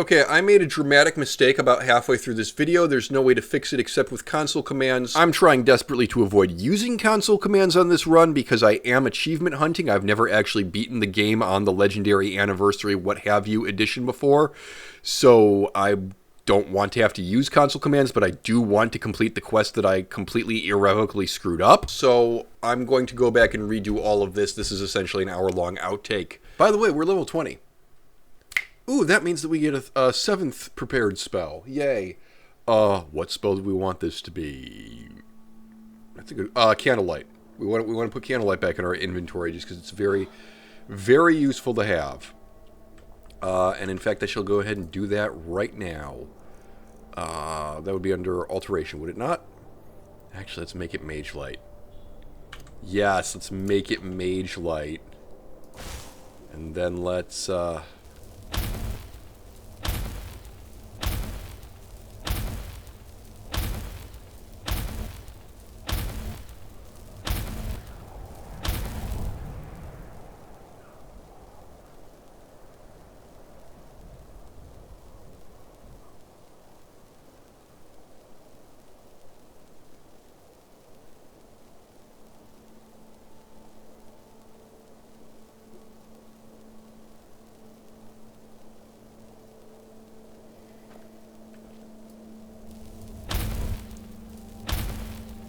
Okay, I made a dramatic mistake about halfway through this video. There's no way to fix it except with console commands. I'm trying desperately to avoid using console commands on this run because I am achievement hunting. I've never actually beaten the game on the Legendary Anniversary what have you edition before. So I don't want to have to use console commands, but I do want to complete the quest that I completely irrevocably screwed up. So I'm going to go back and redo all of this. This is essentially an hour-long outtake. By the way, we're level 20. Ooh, that means that we get a 7th prepared spell. Yay. What spell do we want this to be? That's a good... Candlelight. We want to put Candlelight back in our inventory just because it's very, very useful to have. And in fact, I shall go ahead and do that right now. That would be under Alteration, would it not? Actually, let's make it Mage Light. Yes, let's make it Mage Light. And then let's...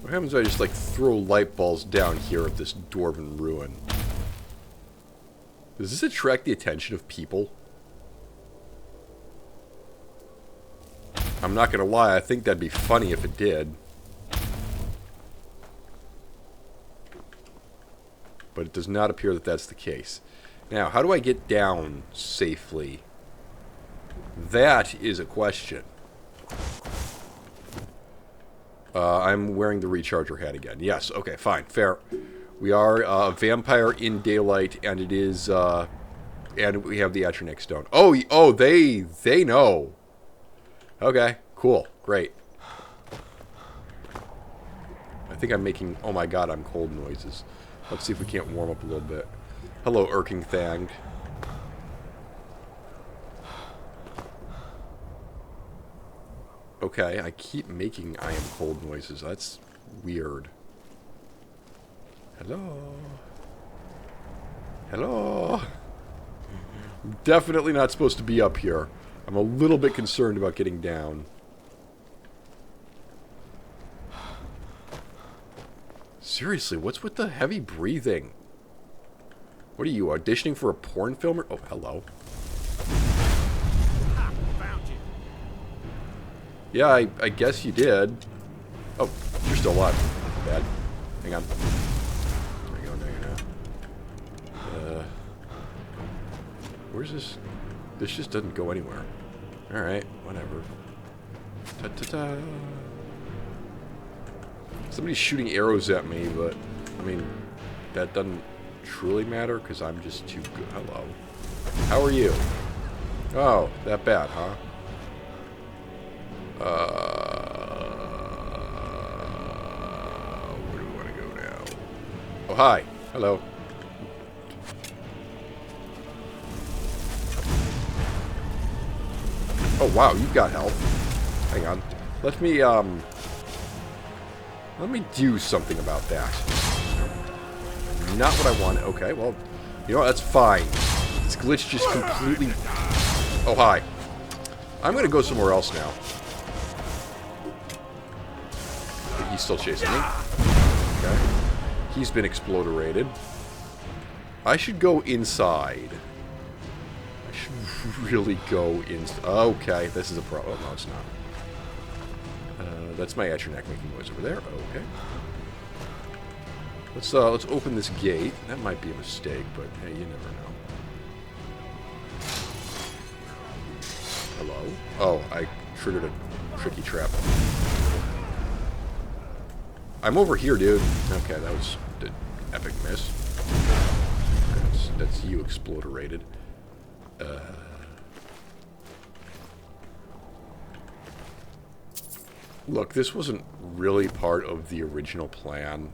What happens if I just, like, throw light balls down here at this dwarven ruin? Does this attract the attention of people? I'm not gonna lie, I think that'd be funny if it did. But it does not appear that that's the case. Now, how do I get down safely? That is a question. I'm wearing the recharger hat again. Yes, okay, fine, fair. We are a vampire in daylight, and it is, and we have the Atronic Stone. Oh, they know. Okay, cool, great. I think I'm making, oh my god, I'm cold noises. Let's see if we can't warm up a little bit. Hello, Irking Thang. Okay, I keep making I am cold noises. That's weird. Hello? Hello? Definitely not supposed to be up here. I'm a little bit concerned about getting down. Seriously, what's with the heavy breathing? What are you, auditioning for a porn film? Oh, hello. Yeah, I guess you did. Oh, you're still alive. Bad. Hang on. There you go, now you're not. Where's this? This just doesn't go anywhere. Alright, whatever. Ta-ta-ta. Somebody's shooting arrows at me, but, I mean, that doesn't truly matter, because I'm just too good. Hello. How are you? Oh, that bad, huh? Where do we want to go now? Oh, hi. Hello. Oh, wow, you've got health. Hang on. Let me do something about that. Not what I want. Okay, well, you know what? That's fine. This glitch just completely... Oh, hi. I'm going to go somewhere else now. He's still chasing me. Okay. He's been exploderated. I should go inside. I should really go inside. Okay, this is a problem. Oh, no, it's not. That's my Atronic making noise over there. Okay. Let's open this gate. That might be a mistake, but hey, you never know. Hello? Oh, I triggered a tricky trap. I'm over here, dude. Okay, that was an epic miss. That's you exploderated. Look, this wasn't really part of the original plan.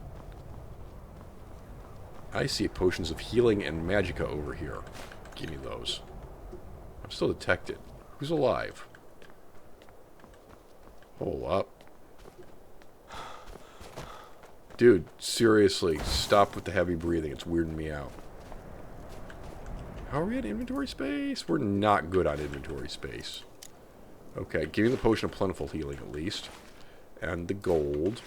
I see potions of healing and magicka over here. Give me those. I'm still detected. Who's alive? Hold up. Dude, seriously, stop with the heavy breathing. It's weirding me out. How are we at inventory space? We're not good on inventory space. Okay, give me the potion of plentiful healing at least. And the gold.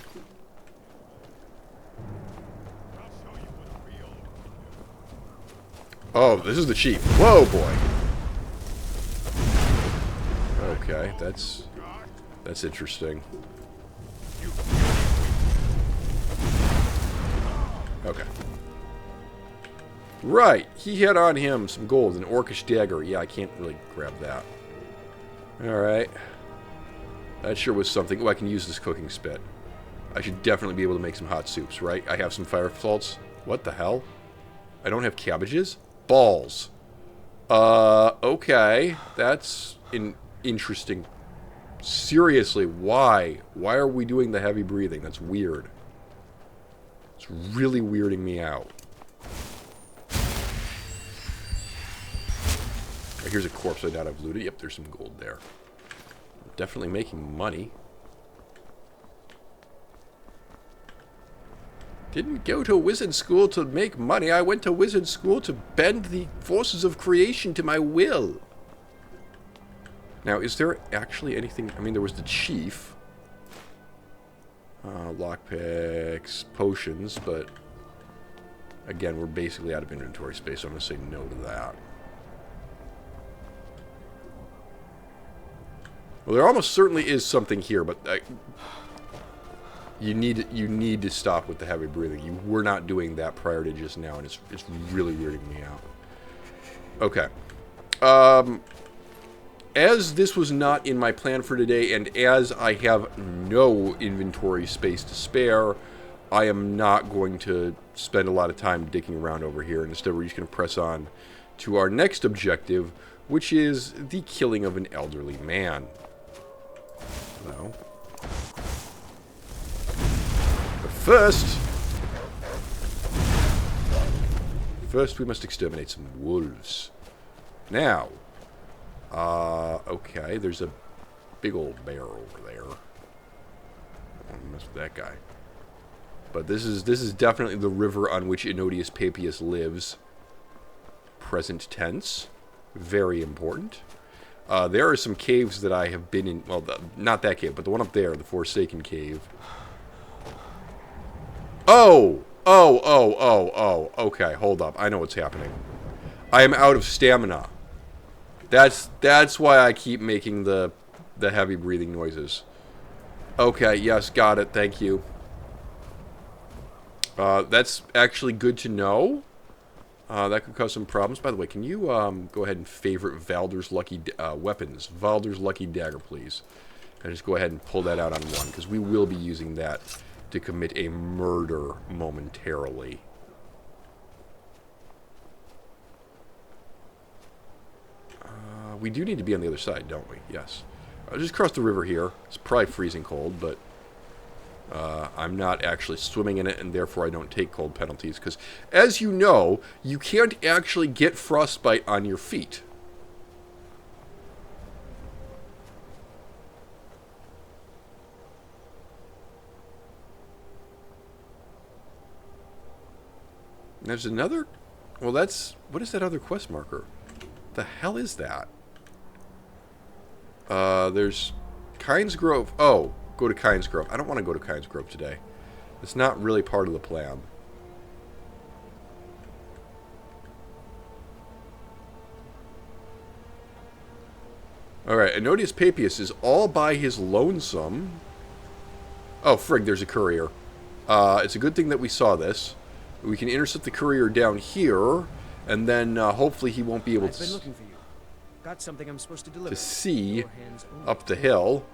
Oh, this is the chief. Whoa, boy. Okay, that's interesting. Okay. Right, he had on him some gold, an orcish dagger. Yeah, I can't really grab that. Alright. That sure was something. Oh, I can use this cooking spit. I should definitely be able to make some hot soups, right? I have some fire salts. What the hell? I don't have cabbages? Balls. Okay. That's interesting. Seriously, why? Why are we doing the heavy breathing? That's weird. It's really weirding me out. Oh, here's a corpse I doubt I've looted. Yep, there's some gold there. Definitely making money. Didn't go to wizard school to make money. I went to wizard school to bend the forces of creation to my will. Now, is there actually anything... I mean, there was the chief. Lockpicks, potions, but... Again, we're basically out of inventory space, so I'm going to say no to that. Well, there almost certainly is something here, but... You need to stop with the heavy breathing. You were not doing that prior to just now, and it's really weirding me out. Okay. As this was not in my plan for today, and as I have no inventory space to spare, I am not going to spend a lot of time dicking around over here. Instead, we're just going to press on to our next objective, which is the killing of an elderly man. No. First, we must exterminate some wolves. Now, okay, there's a big old bear over there. I don't want to mess with that guy. But this is definitely the river on which Inodius Papias lives. Present tense, very important. There are some caves that I have been in. Well, not that cave, but the one up there, the Forsaken Cave. Oh! Okay, hold up. I know what's happening. I am out of stamina. That's why I keep making the heavy breathing noises. Okay, yes, got it. Thank you. That's actually good to know. That could cause some problems. By the way, can you go ahead and favorite Valder's Lucky Weapons? Valder's Lucky Dagger, please. And just go ahead and pull that out on one, because we will be using that to commit a murder momentarily. We do need to be on the other side, don't we? Yes. I'll just cross the river here. It's probably freezing cold, but I'm not actually swimming in it, and therefore I don't take cold penalties, because, as you know, you can't actually get frostbite on your feet. There's another... Well, that's... What is that other quest marker? The hell is that? There's... Kynes Grove. Oh, go to Kynes Grove. I don't want to go to Kynes Grove today. It's not really part of the plan. Alright, Inodius Papias is all by his lonesome. Oh, frig, there's a courier. It's a good thing that we saw this. We can intercept the courier down here, and then hopefully he won't be able to, looking for you. Got something I'm supposed to deliver. To see up the hill.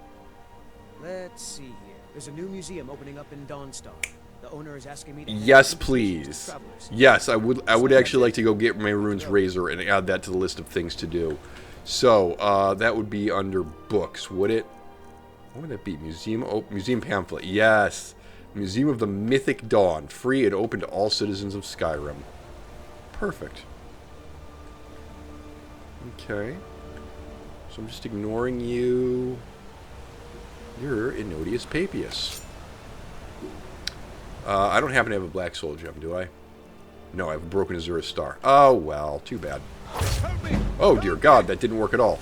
Let's see here. There's a new museum opening up in Dawnstar. The owner is asking me to... Yes, please. Yes, I would actually like to go get Mayrune's razor and add that to the list of things to do. So, that would be under books, would it? What would that be? Museum pamphlet. Yes. Museum of the Mythic Dawn. Free and open to all citizens of Skyrim. Perfect. Okay. So So I'm just ignoring you. You're Inodius Papias. I don't happen to have a black soul gem, do I? No, I have a broken Azura star. Oh, well, too bad. Oh, dear God, that didn't work at all.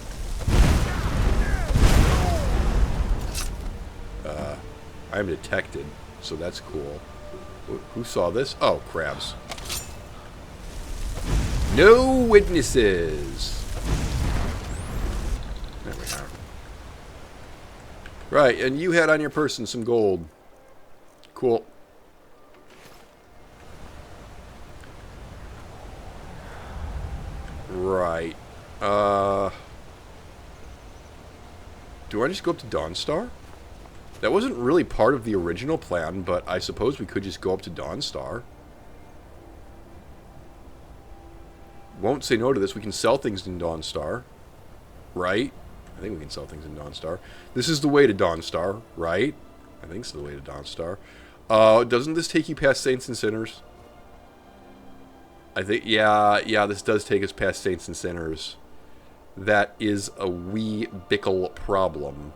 I am detected, so that's cool. Who saw this? Oh, crabs. No witnesses. There we are. Right, and you had on your person some gold. Cool. Right. Do I just go up to Dawnstar? That wasn't really part of the original plan, but I suppose we could just go up to Dawnstar. Won't say no to this. We can sell things in Dawnstar. Right? I think we can sell things in Dawnstar. This is the way to Dawnstar, right? I think it's the way to Dawnstar. Doesn't this take you past Saints and Sinners? I think, yeah, this does take us past Saints and Sinners. That is a wee bickle problem.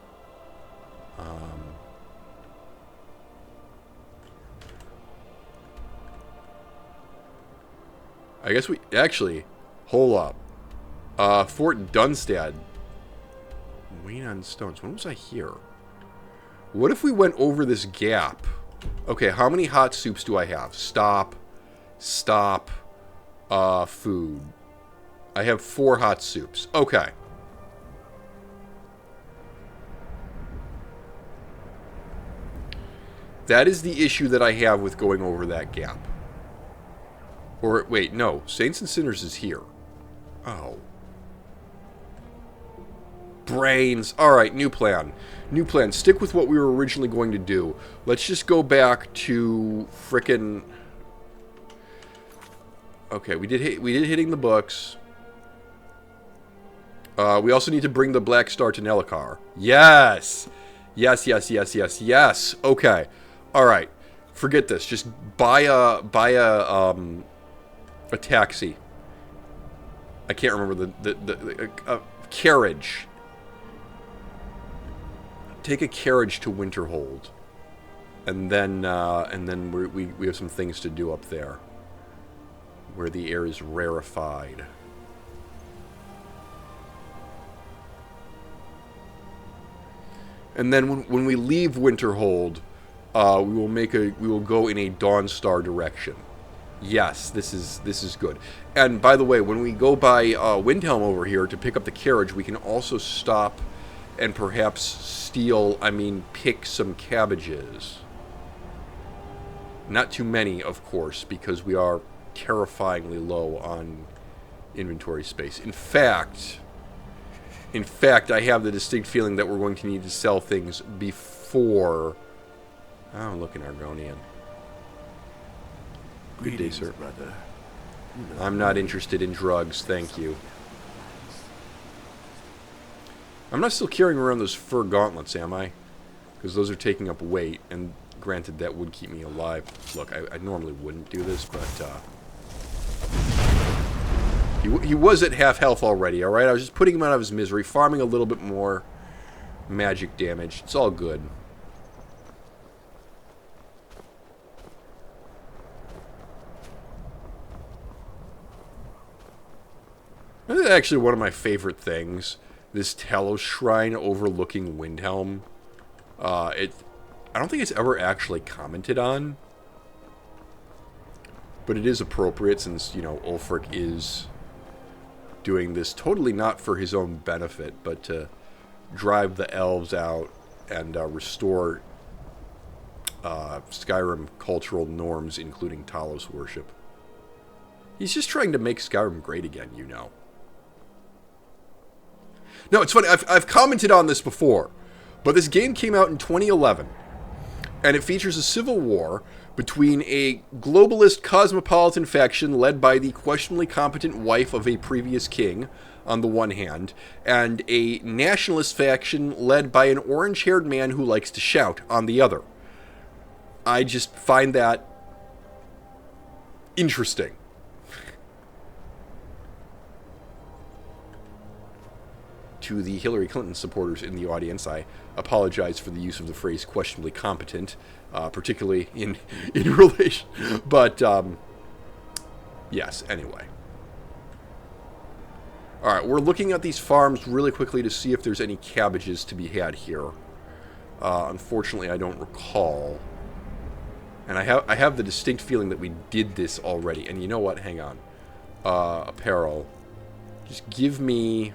I guess we... Actually, hold up. Fort Dunstad. Wait on Stones. When was I here? What if we went over this gap? Okay, how many hot soups do I have? Stop. Stop. Food. I have 4 hot soups. Okay. That is the issue that I have with going over that gap. Or, wait, no. Saints and Sinners is here. Oh. Brains. Alright, new plan. New plan. Stick with what we were originally going to do. Let's just go back to frickin'... Okay, we did hitting the books. We also need to bring the Black Star to Nellikar. Yes! Yes, yes, yes, yes, yes. Okay. Alright. Forget this. Just buy a taxi. I can't remember the carriage. Take a carriage to Winterhold, and then we have some things to do up there, where the air is rarefied. And then when we leave Winterhold, we will go in a Dawnstar direction. Yes, this is good. And by the way, when we go by Windhelm over here to pick up the carriage, we can also stop and perhaps pick some cabbages. Not too many, of course, because we are terrifyingly low on inventory space. In fact, I have the distinct feeling that we're going to need to sell things before... Oh, look at Argonian. Good day, sir. Brother. I'm not interested in drugs, thank you. I'm not still carrying around those fur gauntlets, am I? Because those are taking up weight, and granted, that would keep me alive. Look, I normally wouldn't do this, but, He was at half health already, alright? I was just putting him out of his misery, farming a little bit more magic damage. It's all good. This is actually one of my favorite things. This Talos Shrine overlooking Windhelm. I don't think it's ever actually commented on. But it is appropriate since, you know, Ulfric is doing this totally not for his own benefit, but to drive the elves out and restore Skyrim cultural norms, including Talos worship. He's just trying to make Skyrim great again, you know. No, it's funny, I've commented on this before, but this game came out in 2011, and it features a civil war between a globalist cosmopolitan faction led by the questionably competent wife of a previous king, on the one hand, and a nationalist faction led by an orange-haired man who likes to shout, on the other. I just find that interesting. to the Hillary Clinton supporters in the audience, I apologize for the use of the phrase questionably competent, particularly in relation. But, yes, anyway. Alright, we're looking at these farms really quickly to see if there's any cabbages to be had here. Unfortunately, I don't recall. And I have the distinct feeling that we did this already. And you know what? Hang on. Apparel. Just give me...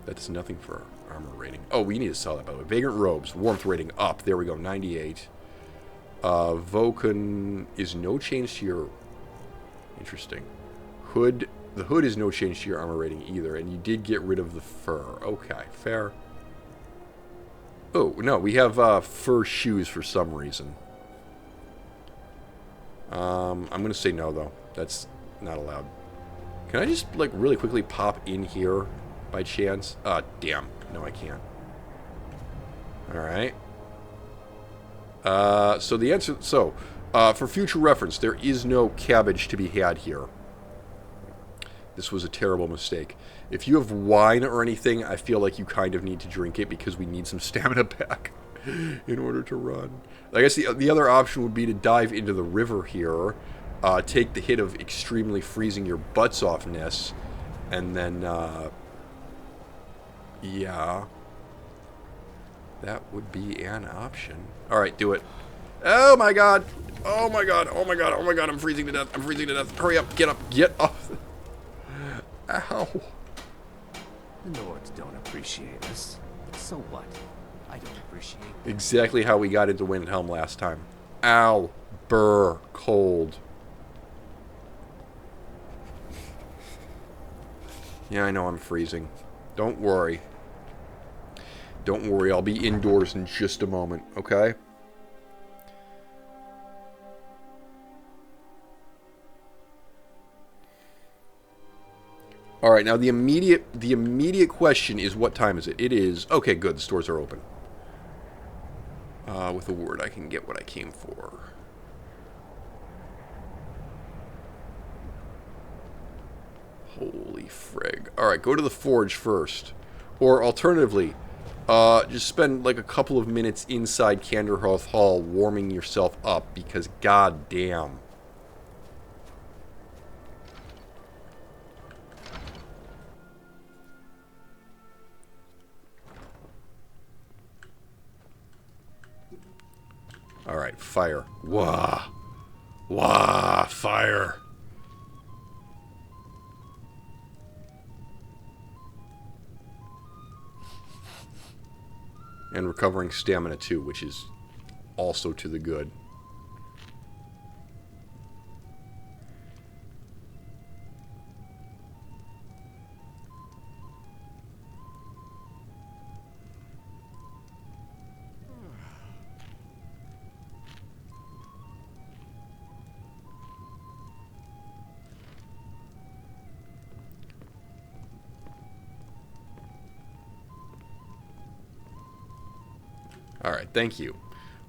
That's nothing for armor rating. Oh, we need to sell that, by the way. Vagrant robes. Warmth rating up. There we go. 98. Vulcan is no change to your... Interesting. Hood. The hood is no change to your armor rating either. And you did get rid of the fur. Okay. Fair. Oh, no. We have fur shoes for some reason. I'm going to say no, though. That's not allowed. Can I just, like, really quickly pop in here by chance? Damn. No, I can't. Alright. So the answer... So, for future reference, there is no cabbage to be had here. This was a terrible mistake. If you have wine or anything, I feel like you kind of need to drink it because we need some stamina back in order to run. I guess the other option would be to dive into the river here, take the hit of extremely freezing your butts off-ness, and then, yeah, that would be an option. Alright, do it. Oh my god! Oh my god, oh my god, oh my god, I'm freezing to death, I'm freezing to death. Hurry up, get up, get off. Ow. The Lords don't appreciate us. So what? I don't appreciate it. Exactly how we got into Windhelm last time. Ow. Brr. Cold. Yeah, I know I'm freezing. Don't worry. Don't worry, I'll be indoors in just a moment, okay? Alright, now the immediate question is, what time is it? It is... Okay, good, the stores are open. With a word, I can get what I came for. Holy frig. Alright, go to the forge first. Or, alternatively, just spend, like, a couple of minutes inside Canderhearth Hall warming yourself up, because goddamn. Alright, fire. Wah. Wah, fire. And recovering stamina too, which is also to the good. Alright, thank you.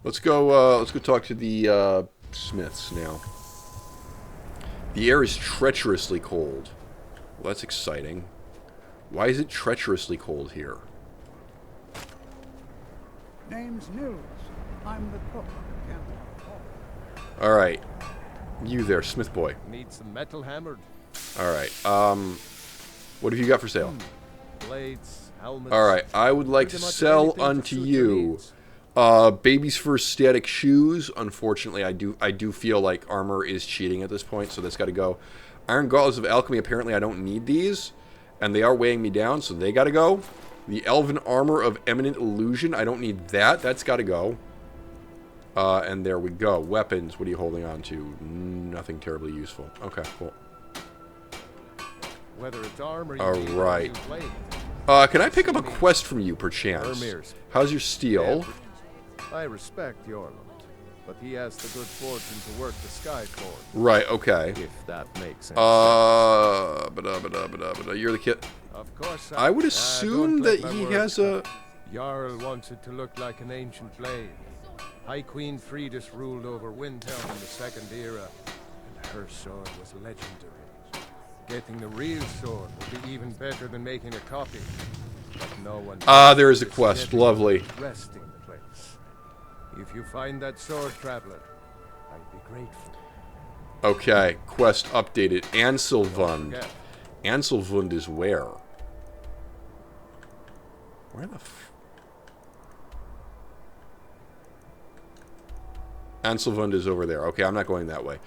Let's go talk to the smiths now. The air is treacherously cold. Well, that's exciting. Why is it treacherously cold here? Name's Nils. I'm the cook. Alright. You there, smith boy. Need some metal hammered. Alright, what have you got for sale? Blades, helmets. Alright, I would like to sell unto you baby's first static shoes. Unfortunately, I do feel like armor is cheating at this point, so that's got to go. Iron gauntlets of alchemy, apparently I don't need these, and they are weighing me down, so they got to go. The elven armor of eminent illusion, I don't need that. That's got to go. And there we go. Weapons, what are you holding on to? Nothing terribly useful. Okay, cool. Whether it's armor, Alright. Can I pick up a quest from you, perchance? How's your steel? I respect Yorland, but he has the good fortune to work the Skyforge. Right, okay. If that makes sense. You're the kid. Of course. I would assume that he has a... Jarl wants it to look like an ancient blade. High Queen Fridis ruled over Windhelm in the Second Era, and her sword was legendary. Getting the real sword would be even better than making a copy. but no one. Ah, there is a is quest. getting Lovely. Resting the place. If you find that sword, traveler, I'd be grateful. Okay, quest updated. Anselvund. Forget. Anselvund is where? Where the f... Anselvund is over there. Okay, I'm not going that way.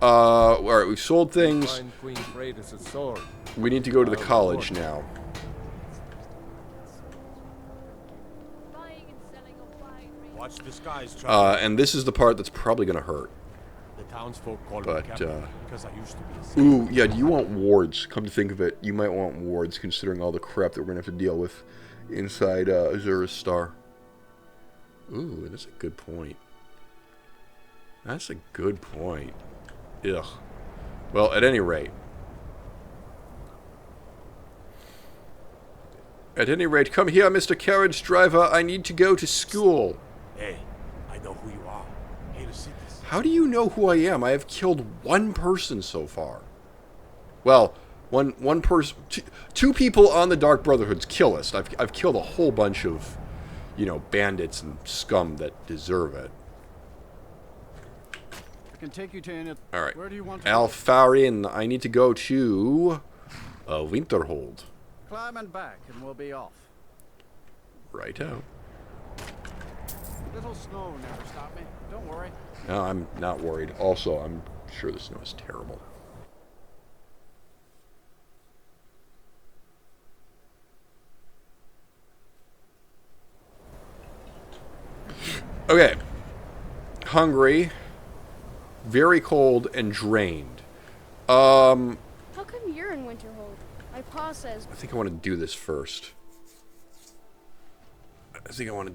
Alright, we've sold things. Find Queen Freydis' sword. We need to go to the college now. Watch the skies, traveler. And this is the part that's probably going to hurt. The townsfolk call but, me captain because I used to be a sailor. Ooh, yeah, do you want wards? Come to think of it, you might want wards, considering all the crap that we're going to have to deal with inside Azura's Star. Ooh, that's a good point. That's a good point. Ugh. Well, at any rate. At any rate, come here, Mr. Carriage Driver. I need to go to school. Hey, I know who you are. Here to see this. How do you know who I am? I have killed one person so far. Well, one person, two people on the Dark Brotherhood's kill list. I've killed a whole bunch of, you know, bandits and scum that deserve it. I can take you to any... All right, Where do you want to Alfarin. I need to go to Winterhold. climb and back, and we'll be off. Righto. Little snow never stopped me. Don't worry. No, I'm not worried. Also, I'm sure the snow is terrible. Okay. Hungry. Very cold and drained. How come you're in Winterhold? My pa says. I think I want to do this first. I think I want to...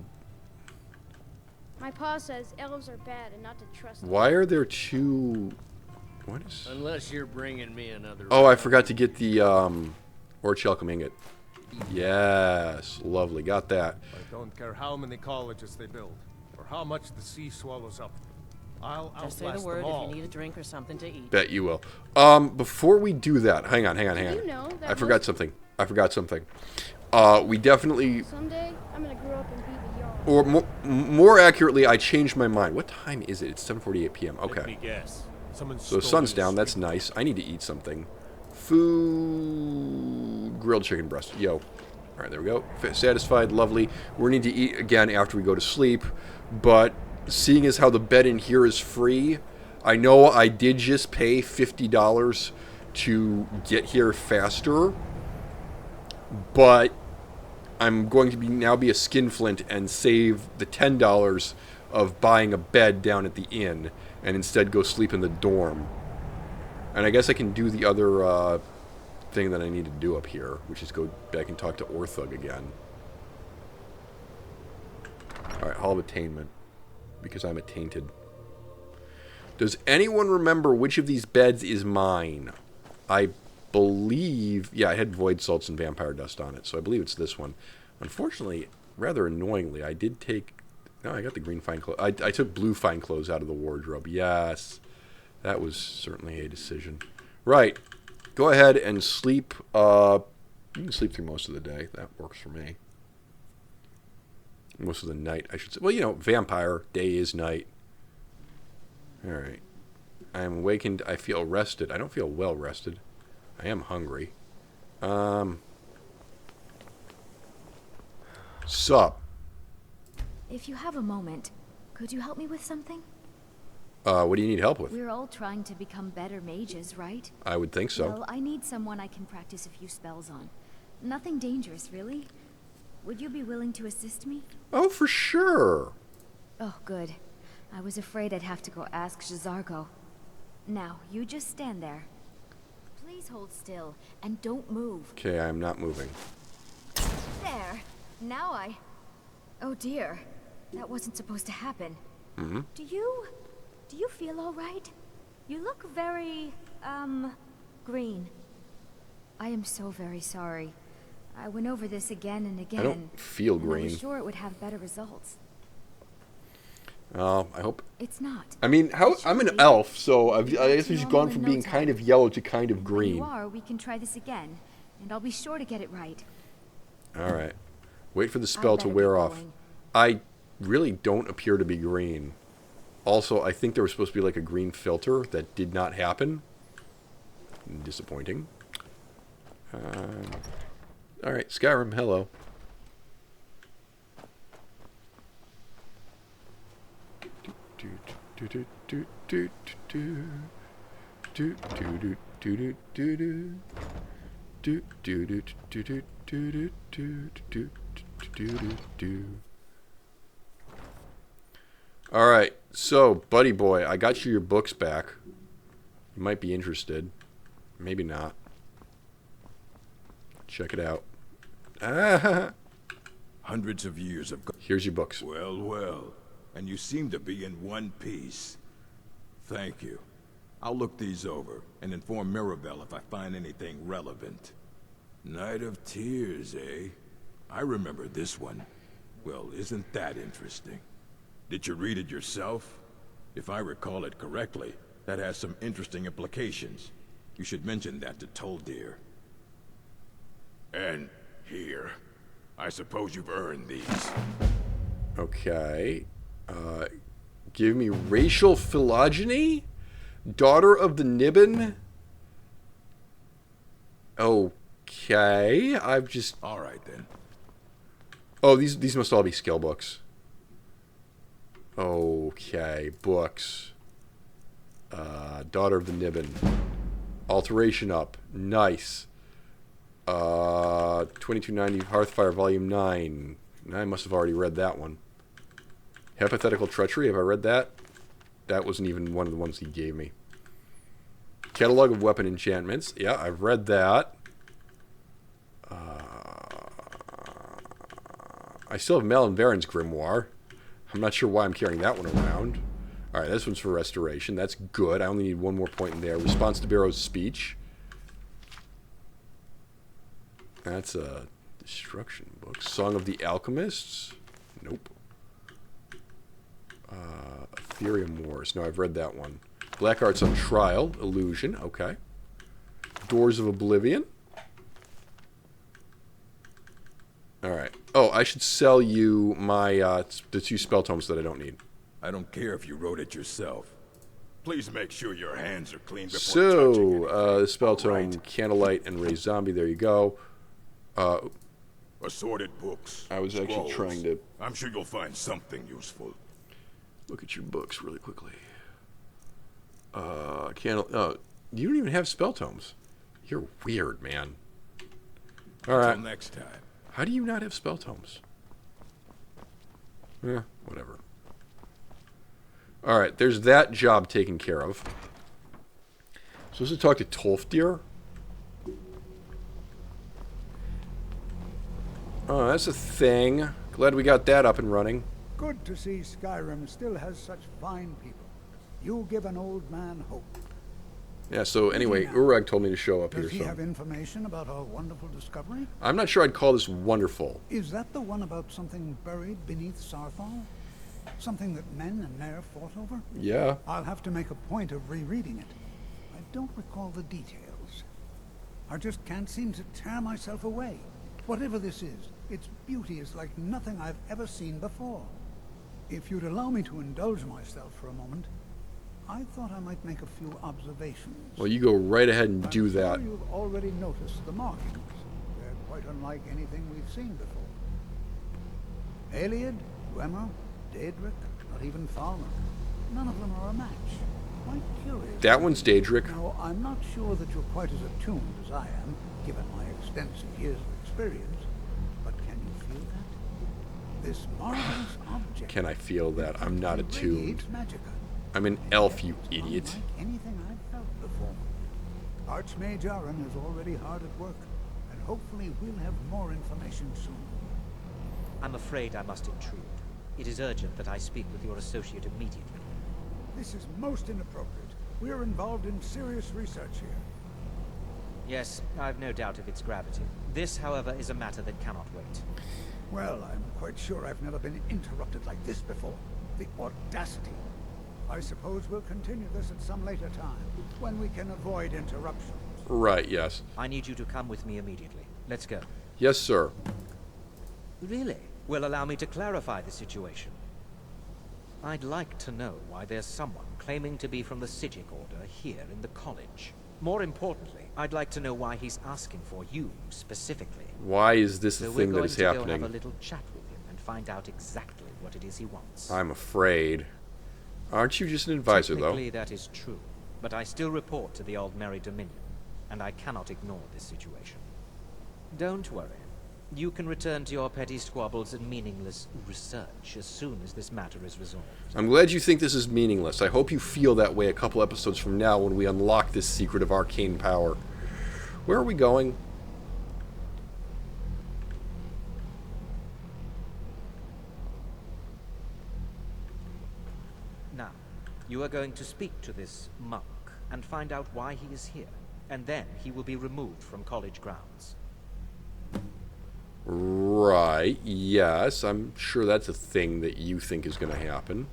My pa says elves are bad and not to trust them. Why are there two... What is... Unless you're bringing me another. Oh, I forgot to get the, Orichalcum ingot. Yes. Lovely. Got that. I don't care how many colleges they build, or how much the sea swallows up. I'll Just say the outlast word them all. if you need a drink or something to eat. Bet you will. Before we do that... Hang on. You know that I forgot something. We definitely... Someday I'm gonna grow up and be the Jarl. Or more accurately, I changed my mind. What time is it? It's 7:48 p.m. Let me Okay. guess. Someone So stole the sun's me the down. That's street. nice. I need to eat something. Food... Grilled chicken breast. Yo. All right, there we go. Satisfied. Lovely. We need to eat again after we go to sleep. But seeing as how the bed in here is free, I know I did just pay $50 to get here faster. But I'm going to now be a skinflint and save the $10 of buying a bed down at the inn and instead go sleep in the dorm. And I guess I can do the other thing that I need to do up here, which is go back and talk to Orthug again. Alright, Hall of Attainment, because I'm attainted. Does anyone remember which of these beds is mine? I believe... Yeah, I had Void Salts and Vampire Dust on it, so I believe it's this one. Unfortunately, rather annoyingly, I did take... No, I got the green fine clothes. I took blue fine clothes out of the wardrobe. Yes. That was certainly a decision. Right. Go ahead and sleep. You can sleep through most of the day. That works for me. Most of the night, I should say. Well, you know, vampire. Day is night. Alright. I am awakened. I feel rested. I don't feel well rested. I am hungry. Sup? If you have a moment, could you help me with something? What do you need help with? We're all trying to become better mages, right? I would think so. Well, I need someone I can practice a few spells on. Nothing dangerous, really. Would you be willing to assist me? Oh, for sure. Oh, good. I was afraid I'd have to go ask J'zargo. Now, you just stand there. Please hold still, and don't move. Okay, I'm not moving. There. Now Oh dear. That wasn't supposed to happen. Mm-hmm. Do you feel all right? You look very, green. I am so very sorry. I went over this again and again. I don't feel and I green. was sure it would have better results. I hope... It's not. I mean, I'm an elf, so I guess we've just gone from being time. kind of yellow to kind of When green. you are, we can try this again, and I'll be sure to get it right. Alright. Wait for the spell to better wear get off. going. I really don't appear to be green. Also, I think there was supposed to be like a green filter. That did not happen. Disappointing. Alright, Skyrim, hello. Alright, so, buddy boy, I got you your books back. You might be interested. Maybe not. Check it out. Ah, Hundreds of years of... here's your books. Well, well. And you seem to be in one piece. Thank you. I'll look these over and inform Mirabelle if I find anything relevant. Night of Tears, eh? I remember this one. Well, isn't that interesting? Did you read it yourself? If I recall it correctly, that has some interesting implications. You should mention that to Toldir. And here. I suppose you've earned these. Okay. Give me racial phylogeny? Daughter of the Nibbin? Okay. I've just... All right, then. Oh, these must all be skill books. Okay. Books. Daughter of the Nibbin. Alteration up. Nice. 2290 Hearthfire Volume 9. I must have already read that one. Hypothetical Treachery, have I read that? That wasn't even one of the ones he gave me. Catalog of Weapon Enchantments. Yeah, I've read that. I still have Malin Varen's Grimoire. I'm not sure why I'm carrying that one around. Alright, this one's for restoration. That's good. I only need one more point in there. Response to Barrow's speech. That's a destruction book. Song of the Alchemists? Nope. Ethereum Wars. No, I've read that one. Black Arts on Trial. Illusion. Okay. Doors of Oblivion. Alright. Oh, I should sell you my, the 2 spell tomes that I don't need. I don't care if you wrote it yourself. Please make sure your hands are clean before So, touching anything. the spell tome, Right. Candlelight and Raise Zombie. There you go. Assorted books. I was actually scrolls. trying to I'm sure you'll find something useful. look at your books really quickly. You don't even have spell tomes. You're weird, man. Alright. Until next time. How do you not have spell tomes? Whatever. Alright, there's that job taken care of. Supposed to talk to Tolfdir? Oh, that's a thing. Glad we got that up and running. Good to see Skyrim still has such fine people. You give an old man hope. Yeah, so anyway, Urag told me to show up here. Does he So have information about our wonderful discovery? I'm not sure I'd call this wonderful. Is that the one about something buried beneath Sarthal? Something that men and Nair fought over? Yeah. I'll have to make a point of rereading it. I don't recall the details. I just can't seem to tear myself away. Whatever this is, its beauty is like nothing I've ever seen before. If you'd allow me to indulge myself for a moment, I thought I might make a few observations. Well, you go right ahead and do I'm sure that. You've already noticed the markings. They're quite unlike anything we've seen before. Aliad, Dwemer, Daedric, not even Falmer. None of them are a match. Quite curious. That one's Daedric. Now, I'm not sure that you're quite as attuned as I am, given my extensive years of experience, but can you feel that? This marvelous object. Can I feel that? I'm not attuned. radiates magicka. I'm an elf, you idiot. Unlike anything I've felt before. Archmage Aaron is already hard at work, and hopefully we'll have more information soon. I'm afraid I must intrude. It is urgent that I speak with your associate immediately. This is most inappropriate. We're involved in serious research here. Yes, I've no doubt of its gravity. This, however, is a matter that cannot wait. Well, I'm quite sure I've never been interrupted like this before. The audacity. I suppose we'll continue this at some later time, when we can avoid interruptions. Right, yes. I need you to come with me immediately. Let's go. Yes, sir. Really? Well, allow me to clarify the situation. I'd like to know why there's someone claiming to be from the Psijic Order here in the college. More importantly, I'd like to know why he's asking for you specifically. Why is this a thing that is So we're going to go happening? have a little chat with him and find out exactly what it is he wants. I'm afraid. Aren't you just an advisor, though? Technically, that is true, but I still report to the Aldmeri Dominion, and I cannot ignore this situation. Don't worry. You can return to your petty squabbles and meaningless research as soon as this matter is resolved. I'm glad you think this is meaningless. I hope you feel that way a couple episodes from now when we unlock this secret of arcane power. Where are we going? Now, you are going to speak to this monk and find out why he is here, and then he will be removed from college grounds. Right, yes. I'm sure that's a thing that you think is going to happen.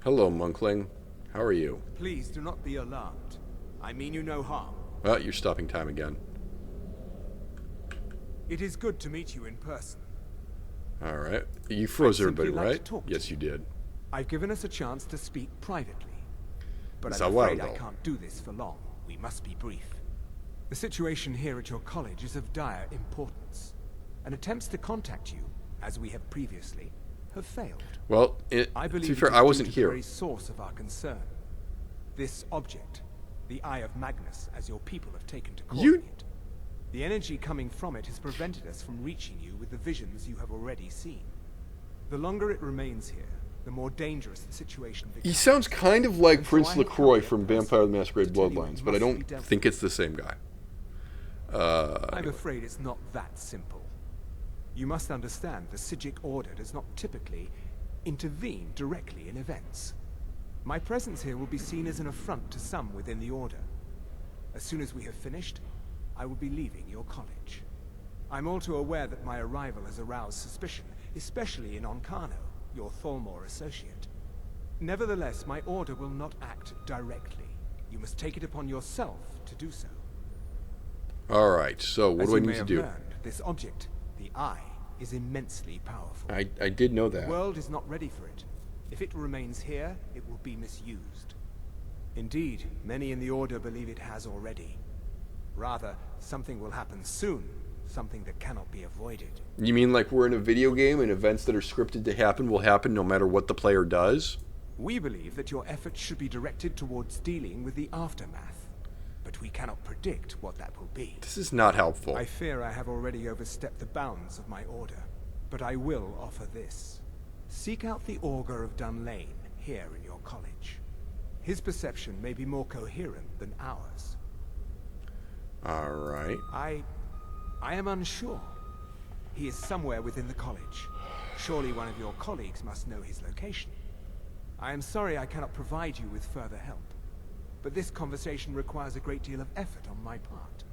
Hello, Monkling. How are you? Please do not be alarmed. I mean you no harm. Well, you're stopping time again. It is good to meet you in person. Alright. You froze everybody, like to right? talk to Yes, you did. I've given us a chance to speak privately. But It's I'm a while afraid I ago. can't do this for long. We must be brief. The situation here at your college is of dire importance. And attempts to contact you, as we have previously, have failed. Well, I to believe be it fair, is I due wasn't to here. the very source of our concern. This object, the Eye of Magnus, as your people have taken to calling it. The energy coming from it has prevented us from reaching you with the visions you have already seen. The longer it remains here, the more dangerous the situation becomes. He sounds kind of like And so Prince I have LaCroix come from here Vampire the personally Masquerade to tell you Bloodlines, it but I must be don't dealt think it's the same guy. I'm afraid it's not that simple. You must understand the Psijic Order does not typically intervene directly in events. My presence here will be seen as an affront to some within the Order. As soon as we have finished, I will be leaving your college. I'm all too aware that my arrival has aroused suspicion, especially in Onkano, your Tholmor associate. Nevertheless, my Order will not act directly. You must take it upon yourself to do so. Alright, so what do I need to do? Learned, this object, the Eye, is immensely powerful. I did know that. The world is not ready for it. If it remains here, it will be misused. Indeed, many in the Order believe it has already. Rather, something will happen soon, something that cannot be avoided. You mean like we're in a video game and events that are scripted to happen will happen no matter what the player does? We believe that your efforts should be directed towards dealing with the aftermath, but we cannot predict what that will be. This is not helpful. I fear I have already overstepped the bounds of my Order, but I will offer this. Seek out the Augur of Dunlane here in your college. His perception may be more coherent than ours. Alright. I am unsure. He is somewhere within the college. Surely one of your colleagues must know his location. I am sorry I cannot provide you with further help, but this conversation requires a great deal of effort on my part.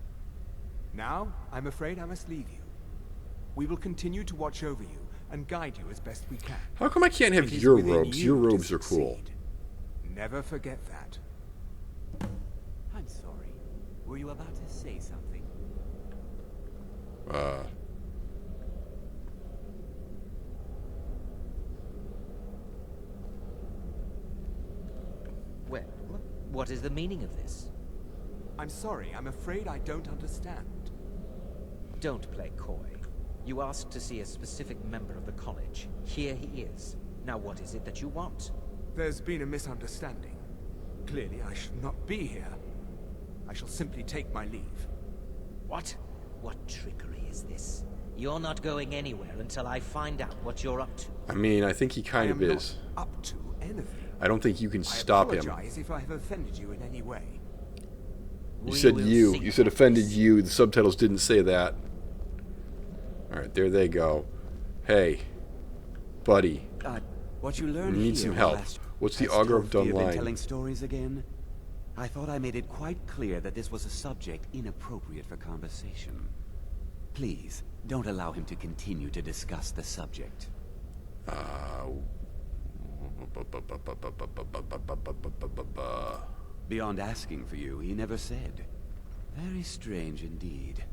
Now, I'm afraid I must leave you. We will continue to watch over you and guide you as best we can. How come I can't have It is your within robes? you Your to robes are cool. succeed. Never forget that. I'm sorry. Were you about to say something? Well, what is the meaning of this? I'm sorry, I'm afraid I don't understand. Don't play coy. You asked to see a specific member of the college. Here he is. Now what is it that you want? There's been a misunderstanding. Clearly, I should not be here. I shall simply take my leave. What? What trickery is this? You're not going anywhere until I find out what you're up to. I mean, I think he kind of is. Up to anything. I don't think you can stop I him. apologize if I have offended you in any way. You said you. You said offended you. The subtitles didn't say that. Alright, there they go. Hey, buddy. What you learned need here some will help. last- What's the Has Augur of Torftir been Dunline? telling stories again? I thought I made it quite clear that this was a subject inappropriate for conversation. Please, don't allow him to continue to discuss the subject. Beyond asking for you, he never said. Very strange indeed.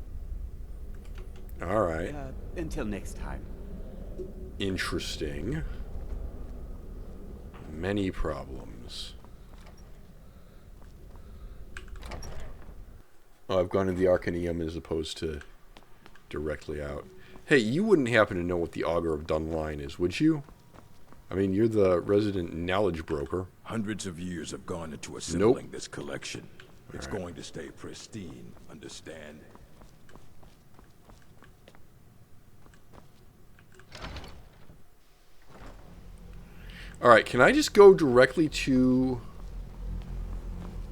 All right. Until next time. Interesting. Many problems. Oh, I've gone to the Arcaneum as opposed to directly out. Hey, you wouldn't happen to know what the Augur of Dunline is, would you? I mean, you're the resident knowledge broker. Hundreds of years have gone into assembling this collection. It's going to stay pristine, understand? Alright, can I just go directly to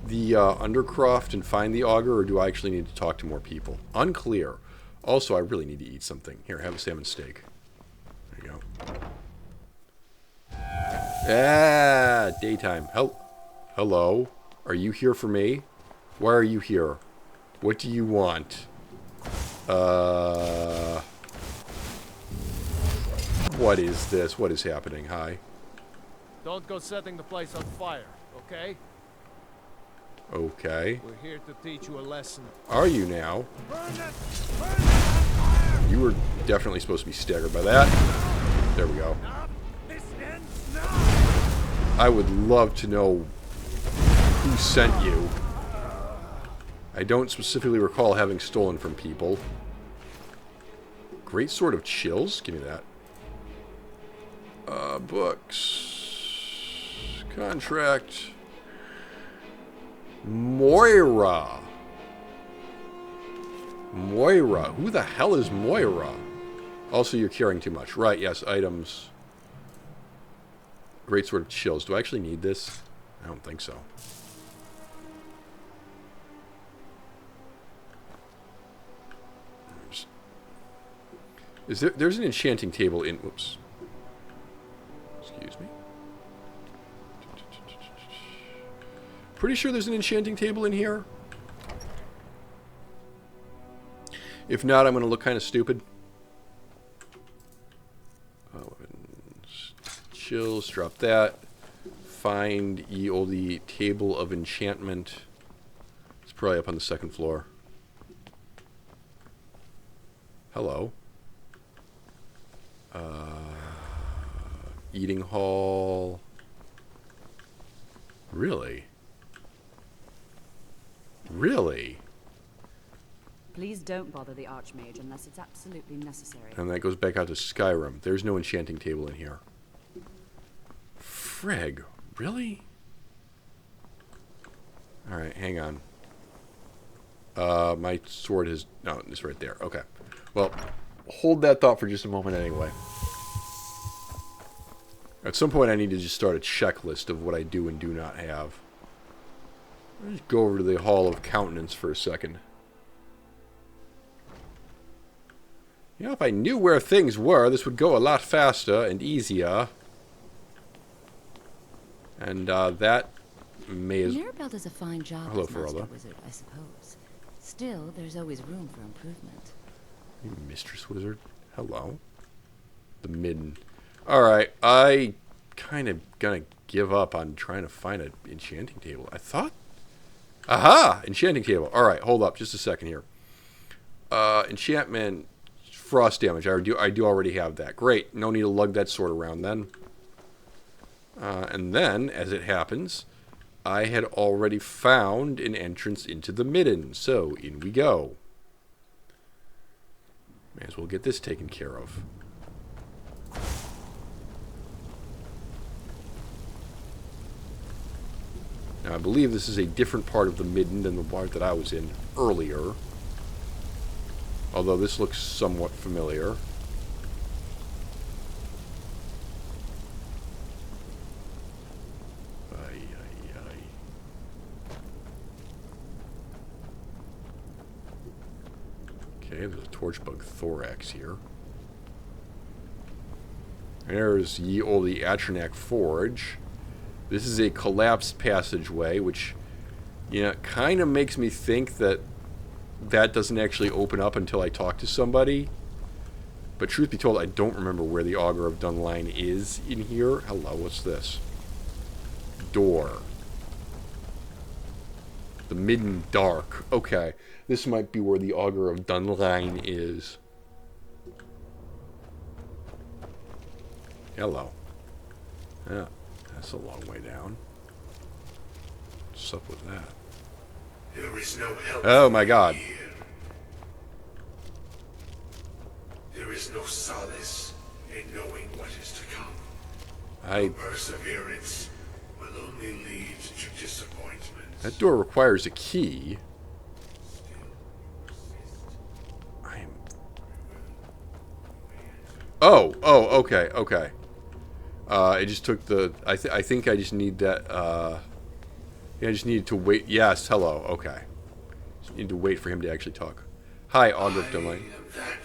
the Undercroft and find the Augur, or do I actually need to talk to more people? Unclear. Also, I really need to eat something. Here, have a salmon steak. There you go. Ah, daytime. Hello? Are you here for me? Why are you here? What do you want? What is this? What is happening? Hi. Don't go setting the place on fire, okay? Okay. We're here to teach you a lesson. Are you now? You were definitely supposed to be staggered by that. There we go. I would love to know who sent you. I don't specifically recall having stolen from people. Great Sword of Chills? Give me that. Books. Contract. Moira. Moira. Who the hell is Moira? Also, you're carrying too much. Right, yes, items. Great Sword of Chills. Do I actually need this? I don't think so. There's an enchanting table in... Whoops. Excuse me. Pretty sure there's an enchanting table in here. If not, I'm going to look kind of stupid. Chills, drop that. Find ye olde table of enchantment. It's probably up on the second floor. Hello. Eating hall. Really? Really? Please don't bother the Archmage unless it's absolutely necessary. And that goes back out to Skyrim. There's no enchanting table in here. Frig. Really? Alright, hang on. My sword is... No, it's right there. Okay. Well, hold that thought for just a moment anyway. At some point I need to just start a checklist of what I do and do not have. Let's just go over to the Hall of Countenance for a second. You know, if I knew where things were, this would go a lot faster and easier. And that may as... Mirabelle does a fine job Hello, as Master Feralda. Wizard, I suppose. Still, there's always room for improvement. You Mistress Wizard? Hello? The midden. Alright, I kind of gonna give up on trying to find an enchanting table. I thought... Aha! Enchanting table. Alright, hold up just a second here. Enchantment... Frost damage. I do already have that. Great. No need to lug that sword around then. And then, as it happens, I had already found an entrance into the midden. So, in we go. May as well get this taken care of. Now, I believe this is a different part of the midden than the part that I was in earlier. Although this looks somewhat familiar. Okay, there's a torchbug thorax here. There's ye olde Atronak Forge. This is a collapsed passageway, which, you know, kind of makes me think that that doesn't actually open up until I talk to somebody. But truth be told, I don't remember where the Augur of Dunline is in here. Hello, what's this? Door. The Midden Dark. Okay. This might be where the Augur of Dunline is. Hello. Yeah, that's a long way down. What's up with that? There is no help. Oh my god. Here. There is no solace in knowing what is to come. Perseverance will only lead to disappointment. That door requires a key. Oh, okay, okay. I just took the... I think I just need that... yeah, I just needed to wait. Yes, hello, okay. Just need to wait for him to actually talk. Hi, Augur of Dunline. That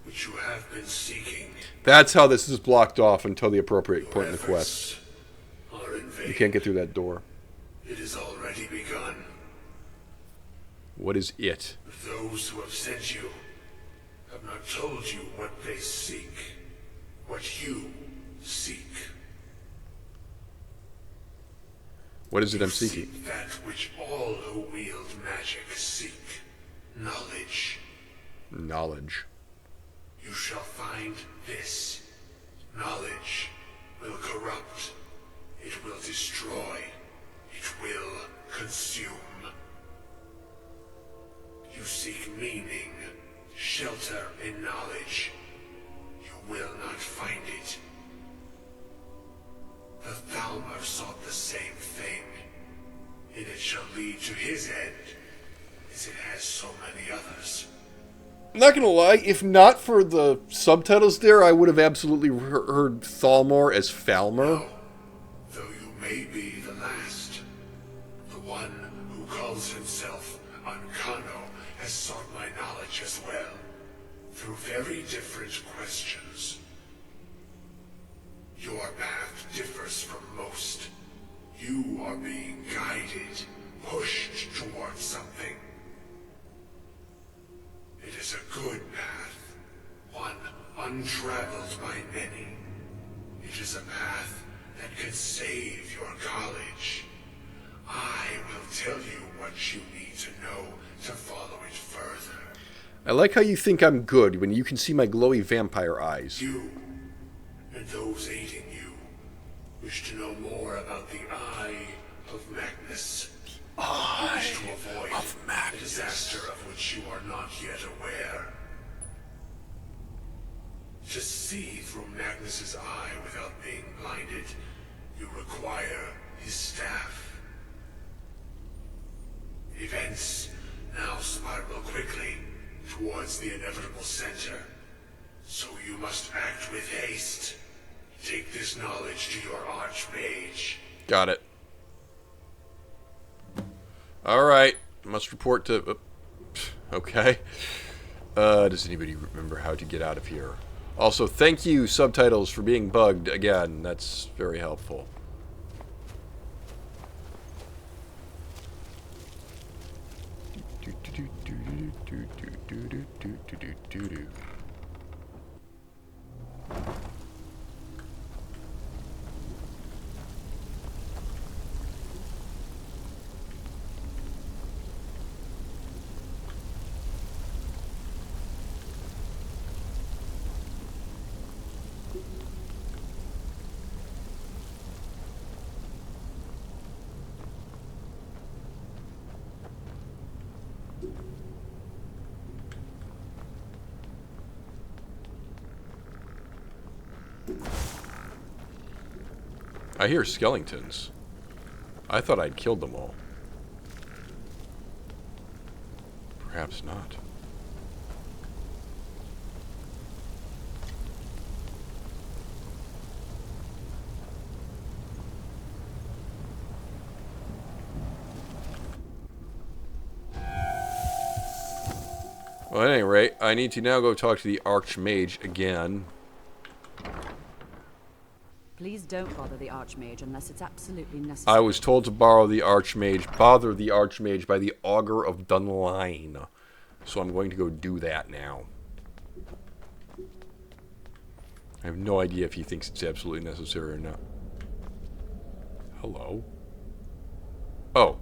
which you have been seeking. That's how this is blocked off until the appropriate point in the quest. You can't get through that door. It has already begun. What is it? Those who have sent you have not told you what they seek. What you seek. What is it I'm seeking? Seek that which all who wield magic seek. Knowledge. Knowledge. You shall find this. Knowledge will corrupt. It will destroy. It will consume. You seek meaning, shelter in knowledge. You will not find it. The Thalmor sought the same thing, and it shall lead to his end, as it has so many others. I'm not gonna lie, if not for the subtitles there, I would have absolutely heard Thalmor as Falmer. No, though you may be the last. The one who calls himself Ancano has sought my knowledge as well, through very different questions. Your path differs from most. You are being guided, pushed towards something. It is a good path, one untraveled by many. It is a path that can save your college. I will tell you what you need to know to follow it further. I like how you think I'm good when you can see my glowy vampire eyes. You, and those aiding you, wish to know more about the Eye of Magnus. You wish to avoid the disaster of which you are not yet aware. To see through Magnus's eye without being blinded, you require his staff. Events now spiral quickly towards the inevitable center, so you must act with haste. Take this knowledge to your Archmage. Got it. Alright. Must report to... okay. Does anybody remember how to get out of here? Also, thank you, subtitles, for being bugged again. That's very helpful. I hear skeletons. I thought I'd killed them all. Perhaps not. Well, at any rate, I need to now go talk to the Archmage again. Please don't bother the Archmage unless it's absolutely necessary. I was told to bother the Archmage by the Augur of Dunline. So I'm going to go do that now. I have no idea if he thinks it's absolutely necessary or not. Hello? Oh.